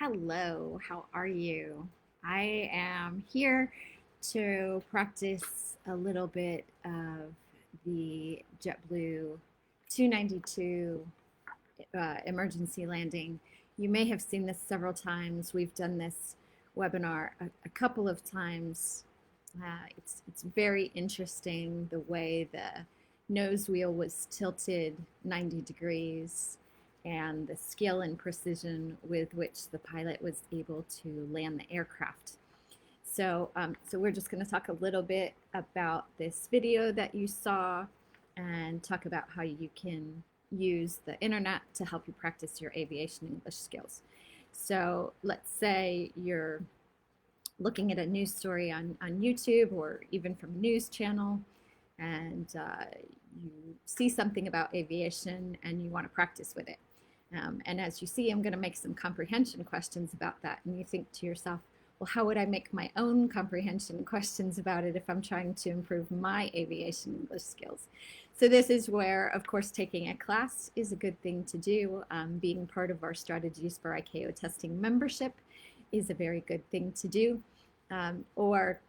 Hello, how are you? I am here to practice a little bit of the JetBlue 292 emergency landing. You may have seen this several times. We've done this webinar a couple of times. It's very interesting the way the nose wheel was tilted 90 degrees and the skill and precision with which the pilot was able to land the aircraft. So we're just going to talk a little bit about this video that you saw and talk about how you can use the internet to help you practice your aviation English skills. So let's say you're looking at a news story on YouTube or even from a news channel, and you see something about aviation and you want to practice with it. And as you see, I'm going to make some comprehension questions about that. And you think to yourself, well, how would I make my own comprehension questions about it if I'm trying to improve my aviation English skills? So this is where, of course, taking a class is a good thing to do. Being part of our Strategies for ICAO Testing membership is a very good thing to do. Or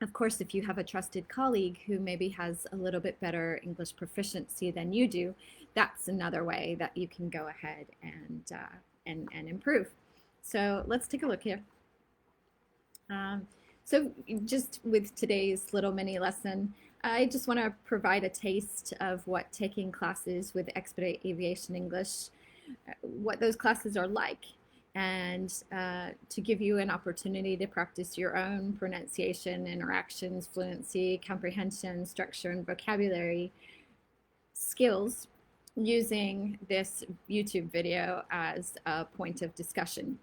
of course, if you have a trusted colleague who maybe has a little bit better English proficiency than you do, that's another way that you can go ahead and improve. So let's take a look here. So just with today's little mini lesson, I just want to provide a taste of what taking classes with Expedite Aviation English, what those classes are like, and to give you an opportunity to practice your own pronunciation, interactions, fluency, comprehension, structure, and vocabulary skills using this YouTube video as a point of discussion.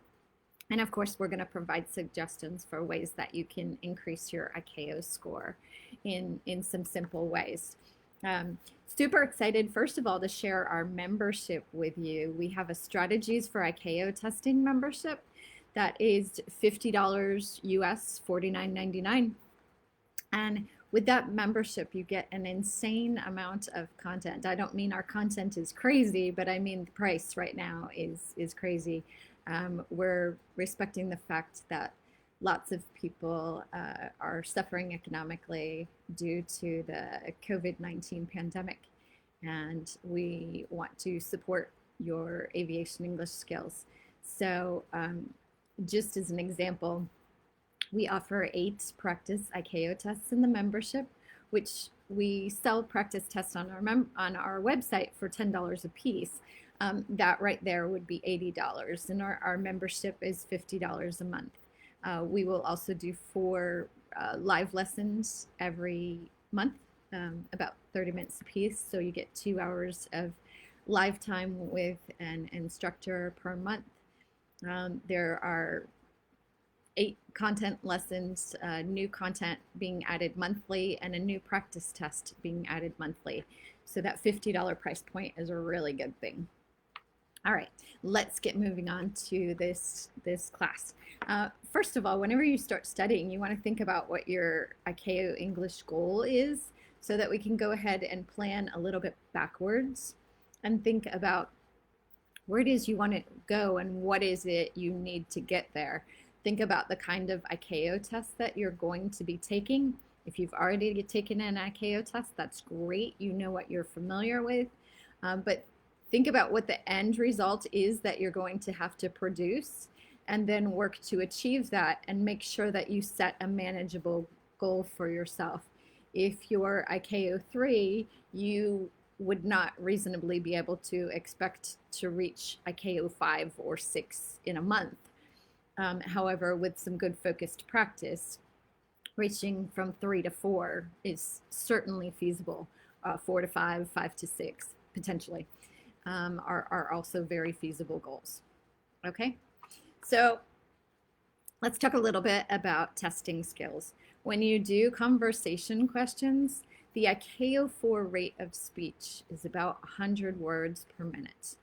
And of course, we're going to provide suggestions for ways that you can increase your ICAO score in some simple ways. Super excited, first of all, to share our membership with you. We have a Strategies for ICAO Testing membership that is $50 US, $49.99. And with that membership, you get an insane amount of content. I don't mean our content is crazy, but I mean the price right now is crazy. We're respecting the fact that lots of people are suffering economically due to the COVID-19 pandemic, and we want to support your aviation English skills. So just as an example, we offer 8 practice ICAO tests in the membership, which we sell practice tests on our website for $10 a piece. That right there would be $80, and our membership is $50 a month. We will also do 4 live lessons every month, about 30 minutes a piece. So you get 2 hours of live time with an instructor per month. There are 8 content lessons, new content being added monthly, and a new practice test being added monthly. So that $50 price point is a really good thing. All right, let's get moving on to this class. First of all, whenever you start studying, you want to think about what your ICAO English goal is so that we can go ahead and plan a little bit backwards and think about where it is you want to go and what is it you need to get there. Think about the kind of ICAO test that you're going to be taking. If you've already taken an ICAO test, that's great. You know what you're familiar with, but think about what the end result is that you're going to have to produce, and then work to achieve that and make sure that you set a manageable goal for yourself. If you're ICAO 3, you would not reasonably be able to expect to reach ICAO 5 or 6 in a month. However, with some good focused practice, reaching from 3 to 4 is certainly feasible. 4 to 5, 5 to 6, potentially. Are also very feasible goals. Okay, so let's talk a little bit about testing skills. When you do conversation questions, the ICAO 4 rate of speech is about 100 words per minute.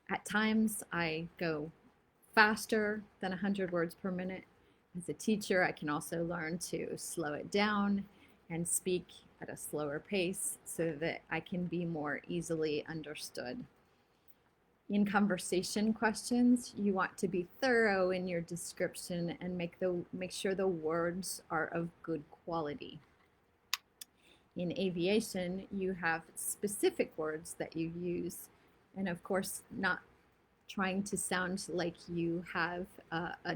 At times, I go faster than 100 words per minute. As a teacher, I can also learn to slow it down and speak at a slower pace so that I can be more easily understood. In conversation questions, you want to be thorough in your description and make sure the words are of good quality. In aviation, you have specific words that you use, and of course, not trying to sound like you have a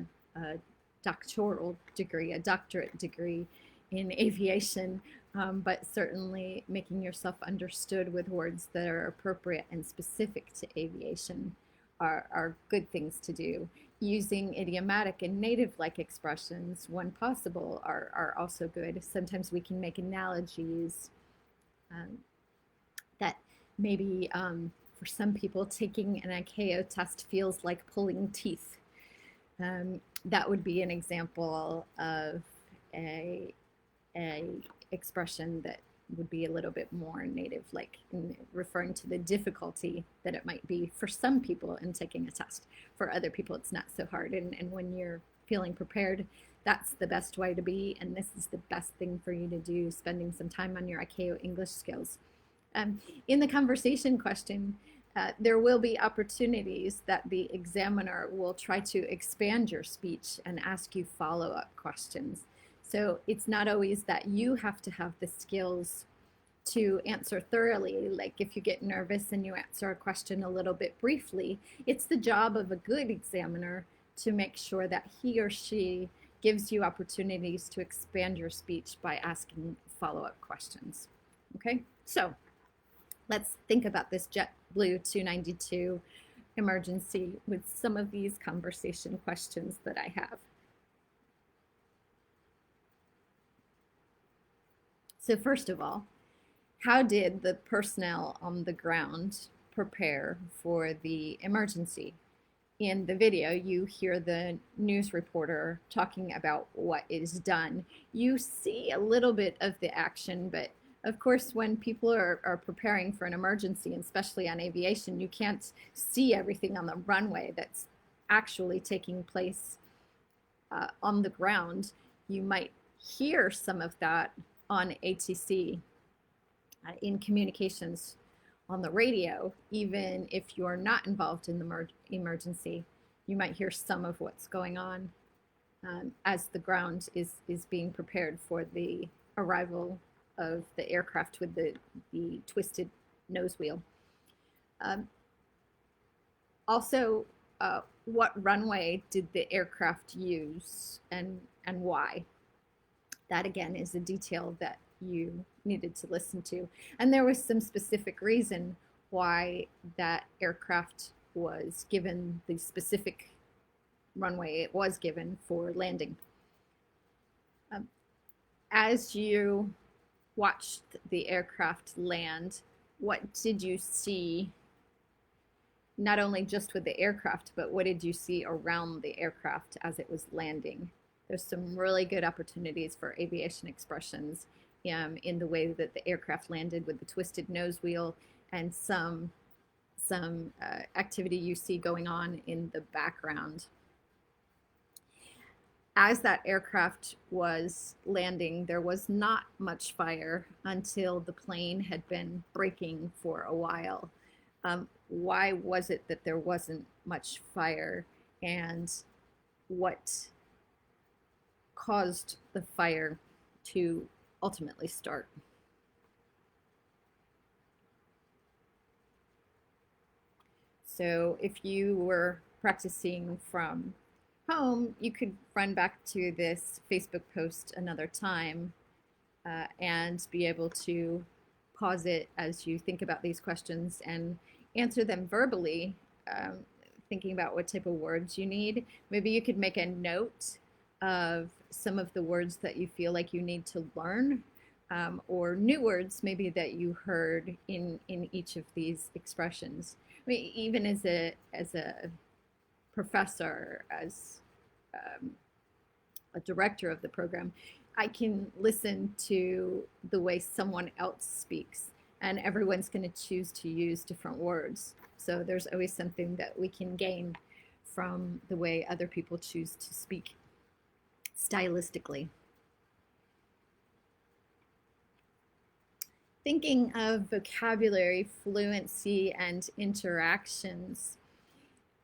doctoral degree, a doctorate degree in aviation, but certainly making yourself understood with words that are appropriate and specific to aviation are good things to do. Using idiomatic and native-like expressions, when possible, are also good. Sometimes we can make analogies um, that maybe for some people, taking an ICAO test feels like pulling teeth. That would be an example of a, a expression that would be a little bit more native, like referring to the difficulty that it might be for some people in taking a test. For other people, it's not so hard. And when you're feeling prepared, that's the best way to be. And this is the best thing for you to do, spending some time on your ICAO English skills. In the conversation question, there will be opportunities that the examiner will try to expand your speech and ask you follow-up questions. So it's not always that you have to have the skills to answer thoroughly. Like if you get nervous and you answer a question a little bit briefly, it's the job of a good examiner to make sure that he or she gives you opportunities to expand your speech by asking follow-up questions. Okay, so let's think about this JetBlue 292 emergency with some of these conversation questions that I have. So first of all, how did the personnel on the ground prepare for the emergency? In the video, you hear the news reporter talking about what is done. You see a little bit of the action, but of course, when people are preparing for an emergency, and especially on aviation, you can't see everything on the runway that's actually taking place on the ground. You might hear some of that on ATC in communications on the radio. Even if you're not involved in the emergency, you might hear some of what's going on as the ground is being prepared for the arrival of the aircraft with the twisted nose wheel. Also, what runway did the aircraft use and why? That again is a detail that you needed to listen to. And there was some specific reason why that aircraft was given the specific runway it was given for landing. As you watched the aircraft land, what did you see? Not only just with the aircraft, but what did you see around the aircraft as it was landing? There's some really good opportunities for aviation expressions in the way that the aircraft landed with the twisted nose wheel and some activity you see going on in the background. As that aircraft was landing, there was not much fire until the plane had been braking for a while. Why was it that there wasn't much fire, and what caused the fire to ultimately start? So if you were practicing from home, you could run back to this Facebook post another time and be able to pause it as you think about these questions and answer them verbally, thinking about what type of words you need. Maybe you could make a note of some of the words that you feel like you need to learn, or new words maybe that you heard in each of these expressions. I mean, even as a professor, as a director of the program, I can listen to the way someone else speaks, and everyone's going to choose to use different words. So there's always something that we can gain from the way other people choose to speak stylistically. Thinking of vocabulary, fluency, and interactions,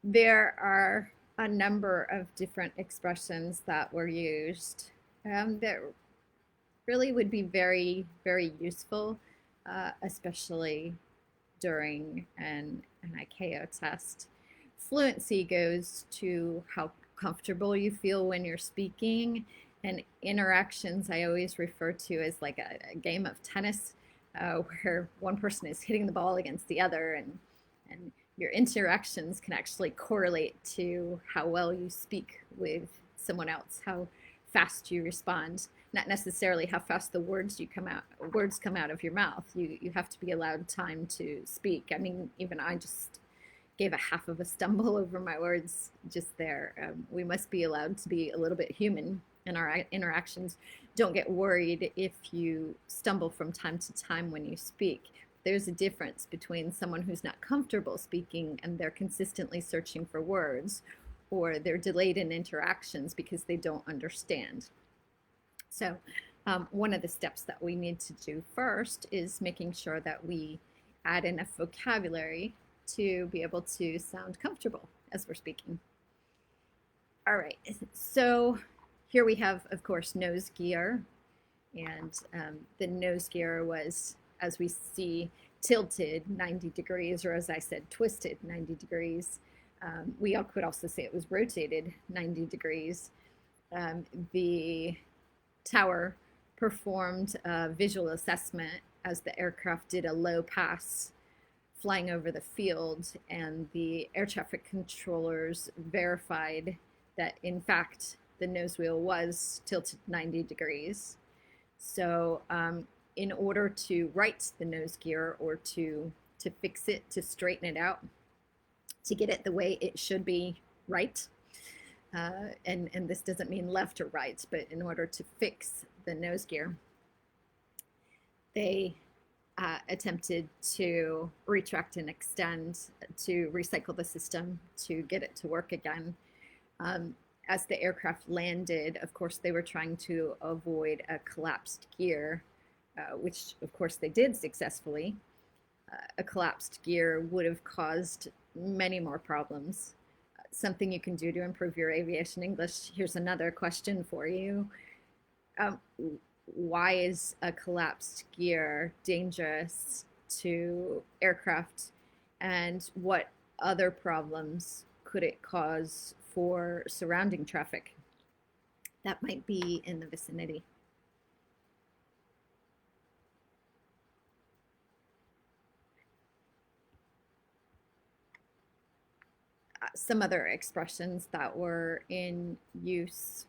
There are a number of different expressions that were used that really would be very, very useful, especially during an ICAO test. Fluency goes to how comfortable you feel when you're speaking, and interactions I always refer to as like a game of tennis, where one person is hitting the ball against the other, and your interactions can actually correlate to how well you speak with someone else, how fast you respond, not necessarily how fast the words come out of your mouth. You have to be allowed time to speak. I mean, even I just gave a half of a stumble over my words just there. We must be allowed to be a little bit human in our interactions. Don't get worried if you stumble from time to time when you speak. There's a difference between someone who's not comfortable speaking and they're consistently searching for words, or they're delayed in interactions because they don't understand. So one of the steps that we need to do first is making sure that we add enough vocabulary to be able to sound comfortable as we're speaking. All right, so here we have, of course, nose gear. And the nose gear was, as we see, tilted 90 degrees, or as I said, twisted 90 degrees. We could also say it was rotated 90 degrees. The tower performed a visual assessment as the aircraft did a low pass flying over the field, and the air traffic controllers verified that, in fact, the nose wheel was tilted 90 degrees. So in order to right the nose gear, or to fix it, to straighten it out, to get it the way it should be right, and this doesn't mean left or right, but in order to fix the nose gear, they attempted to retract and extend, to recycle the system, to get it to work again. As the aircraft landed, of course, they were trying to avoid a collapsed gear, which of course they did successfully. A collapsed gear would have caused many more problems. Something you can do to improve your aviation English. Here's another question for you. Why is a collapsed gear dangerous to aircraft, and what other problems could it cause for surrounding traffic that might be in the vicinity? Some other expressions that were in use.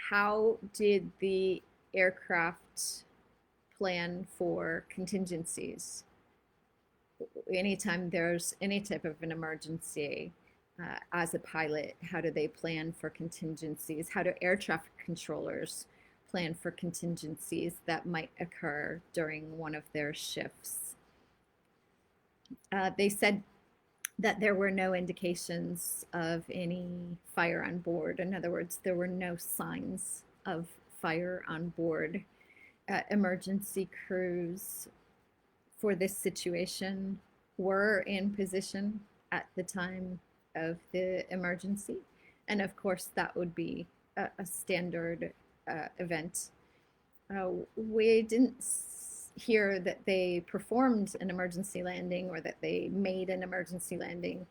How did the aircraft plan for contingencies? Anytime there's any type of an emergency, as a pilot, how do they plan for contingencies? How do air traffic controllers plan for contingencies that might occur during one of their shifts? They said that there were no indications of any fire on board. In other words, there were no signs of fire on board. Emergency crews for this situation were in position at the time of the emergency. And of course, that would be a standard event. We didn't hear that they performed an emergency landing or that they made an emergency landing.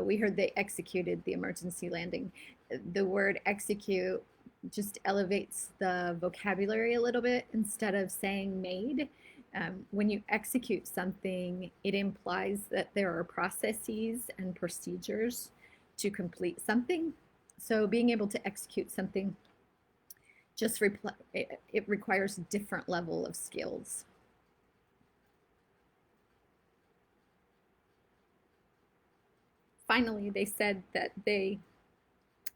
We heard they executed the emergency landing. The word execute just elevates the vocabulary a little bit. Instead of saying made, when you execute something, it implies that there are processes and procedures to complete something. So being able to execute something just it requires a different level of skills. Finally, they said that they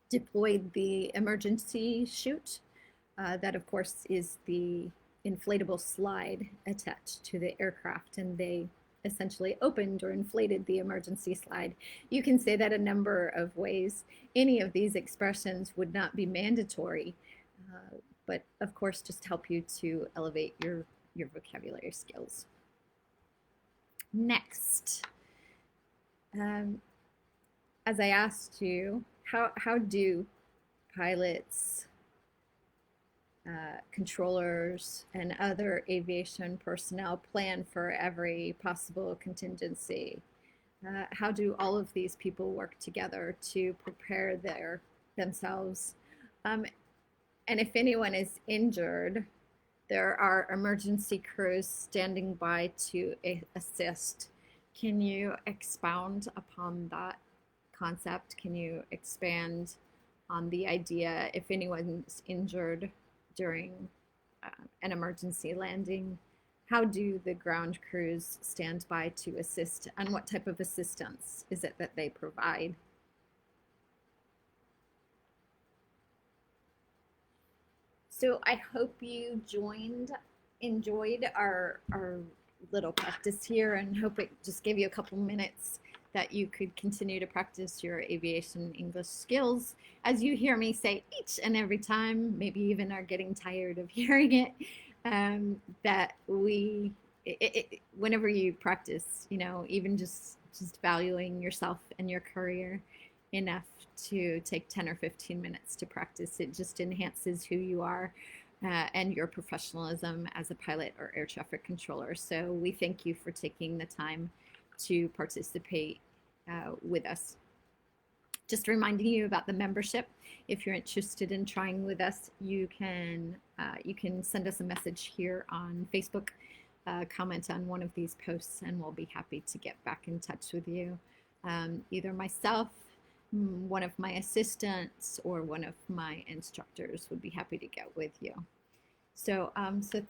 deployed the emergency chute. That, of course, is the inflatable slide attached to the aircraft, and they essentially opened or inflated the emergency slide. You can say that a number of ways. Any of these expressions would not be mandatory, but of course just help you to elevate your vocabulary skills. Next, Um, as I asked you, how do pilots, controllers, and other aviation personnel plan for every possible contingency? How do all of these people work together to prepare themselves? Um, and if anyone is injured, there are emergency crews standing by to assist. Can you expound upon that concept? Can you expand on the idea if anyone's injured during an emergency landing? How do the ground crews stand by to assist, and what type of assistance is it that they provide? So I hope you enjoyed our little practice here, and hope it just gave you a couple minutes that you could continue to practice your aviation English skills as you hear me say each and every time, maybe even are getting tired of hearing it, that whenever you practice, even just valuing yourself and your career enough to take 10 or 15 minutes to practice, it just enhances who you are, and your professionalism as a pilot or air traffic controller. So we thank you for taking the time to participate with us. Just reminding you about the membership. If you're interested in trying with us, you can send us a message here on Facebook, comment on one of these posts, and we'll be happy to get back in touch with you. Either myself, one of my assistants, or one of my instructors would be happy to get with you. So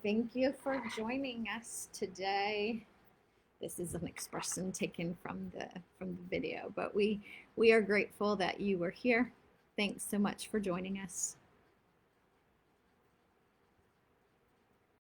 thank you for joining us today. This is an expression taken from the video, but we are grateful that you were here. Thanks so much for joining us.